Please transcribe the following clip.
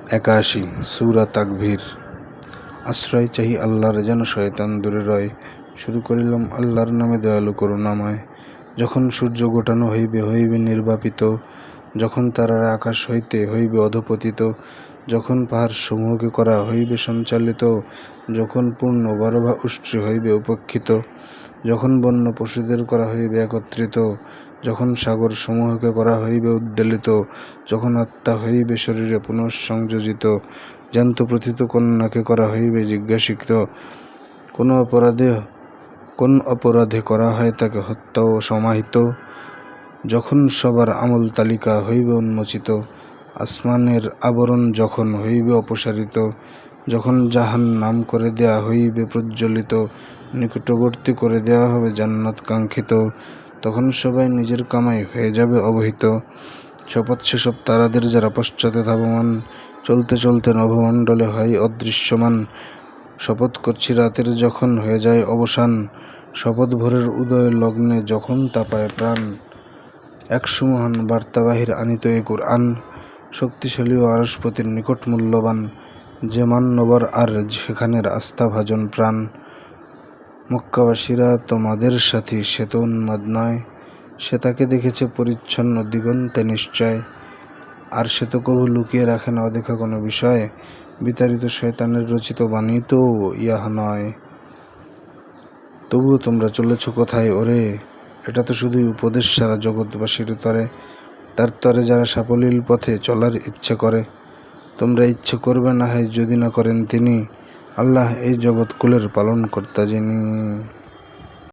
81 সূরা তাকবীর। আশ্রয় চাহি আল্লাহর, যেন শয়তান দূরে রয়। শুরু করিলাম আল্লাহর নামে, দয়ালু করুণাময়। যখন সূর্য গোটানো হইবে, হইবে নির্বাপিত। যখন তারারা আকাশ হইতে হইবে অধঃপতিত। যখন পাহাড় সমূহকে করা হইবে সঞ্চালিত। যখন পূর্ণ বরভা উষ্ট্রী হইবে উপেক্ষিত। যখন বন্য পশুদের করা হইবে একত্রিত। যখন সাগর সমূহকে করা হইবে উদ্বেলিত। যখন আত্মা হইবে শরীরে পুনঃসংযোজিত। জ্যান্ত প্রথিত কন্যাকে করা হইবে জিজ্ঞাসিত। কোন অপরাধে করা হয় তাকে হত্যা ও সমাহিত। যখন সবার আমল তালিকা হইবে উন্মোচিত। আসমানের আবরণ যখন হইবে অপসারিত। যখন জাহান্নাম করে দেয়া হইবে প্রজ্বলিত। নিকটবর্তী করে দেয়া হবে জান্নাত কাঙ্ক্ষিত। তখন সবাই নিজের কামাই হয়ে যাবে অবহিত। শপথ সেসব তারাদের যারা পশ্চাতে ধাবমান, চলতে চলতে নভমণ্ডলে হয় অদৃশ্যমান। শপথ করছি রাতের যখন হয়ে যায় অবসান। শপথ ভোরের উদয় লগ্নে যখন তাপায় প্রাণ। 100 মহান বার্তাবাহীর আনিত এ কুরআন, শক্তিশালী ও আরশপতির নিকট মূল্যবান। যে মান্যবর আর সেখানের আস্থাভাজন প্রাণ। মক্কাবাসীরা তোমাদের সাথী, সে তো উন্মাদ নয়। সে তাকে দেখেছে পরিচ্ছন্ন দিগন্তে নিশ্চয়। আর সে তো কভু লুকিয়ে রাখে না অদেখা কোনো বিষয়। বিতাড়িত শয়তানের রচিত বাণী তো ইহা নয়। তবুও তোমরা চলেছ কোথায় ওরে? এটা তো শুধুই উপদেশ সারা জগৎবাসীর তরে। তার তরে যারা সাবলীল পথে চলার ইচ্ছে করে। তোমরা ইচ্ছে করবে না হয় যদি না করেন তিনি। আল্লাহ এই জগৎকুলের পালনকর্তা যিনি।